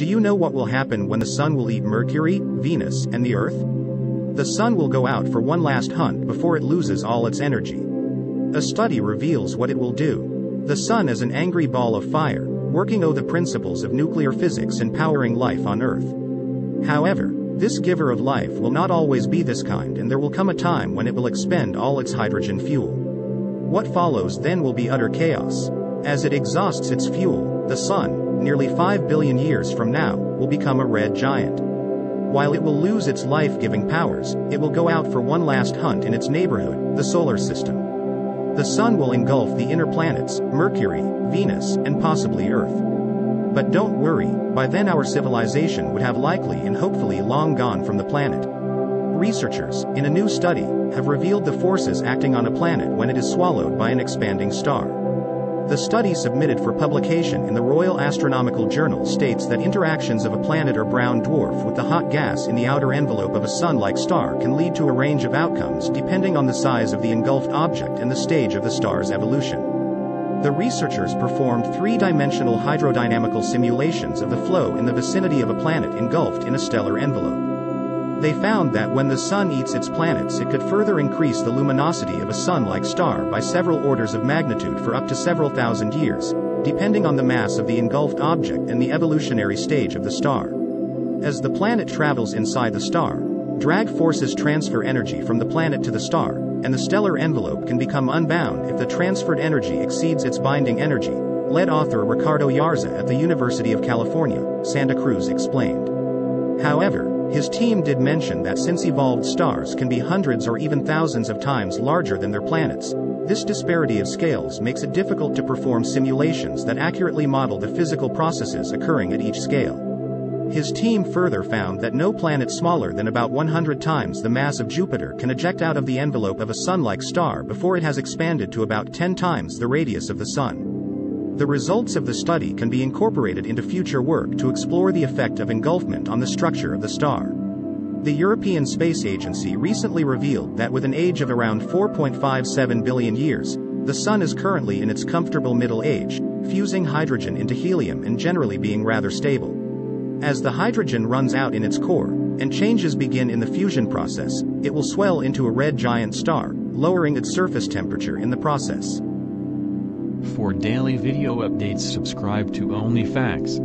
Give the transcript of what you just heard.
Do you know what will happen when the Sun will eat Mercury, Venus, and the Earth? The Sun will go out for one last hunt before it loses all its energy. A study reveals what it will do. The Sun is an angry ball of fire, working on the principles of nuclear physics and powering life on Earth. However, this giver of life will not always be this kind, and there will come a time when it will expend all its hydrogen fuel. What follows then will be utter chaos. As it exhausts its fuel, the Sun, nearly 5 billion years from now, will become a red giant. While it will lose its life-giving powers, it will go out for one last hunt in its neighborhood, the solar system. The Sun will engulf the inner planets, Mercury, Venus, and possibly Earth. But don't worry, by then our civilization would have likely and hopefully long gone from the planet. Researchers, in a new study, have revealed the forces acting on a planet when it is swallowed by an expanding star. The study submitted for publication in the Royal Astronomical Journal states that interactions of a planet or brown dwarf with the hot gas in the outer envelope of a Sun-like star can lead to a range of outcomes depending on the size of the engulfed object and the stage of the star's evolution. The researchers performed three-dimensional hydrodynamical simulations of the flow in the vicinity of a planet engulfed in a stellar envelope. They found that when the Sun eats its planets, it could further increase the luminosity of a Sun-like star by several orders of magnitude for up to several thousand years, depending on the mass of the engulfed object and the evolutionary stage of the star. As the planet travels inside the star, drag forces transfer energy from the planet to the star, and the stellar envelope can become unbound if the transferred energy exceeds its binding energy, lead author Ricardo Yarza at the University of California, Santa Cruz explained. However, his team did mention that since evolved stars can be hundreds or even thousands of times larger than their planets, this disparity of scales makes it difficult to perform simulations that accurately model the physical processes occurring at each scale. His team further found that no planet smaller than about 100 times the mass of Jupiter can eject out of the envelope of a Sun-like star before it has expanded to about 10 times the radius of the Sun. The results of the study can be incorporated into future work to explore the effect of engulfment on the structure of the star. The European Space Agency recently revealed that with an age of around 4.57 billion years, the Sun is currently in its comfortable middle age, fusing hydrogen into helium and generally being rather stable. As the hydrogen runs out in its core, and changes begin in the fusion process, it will swell into a red giant star, lowering its surface temperature in the process. For daily video updates, subscribe to Only Facts.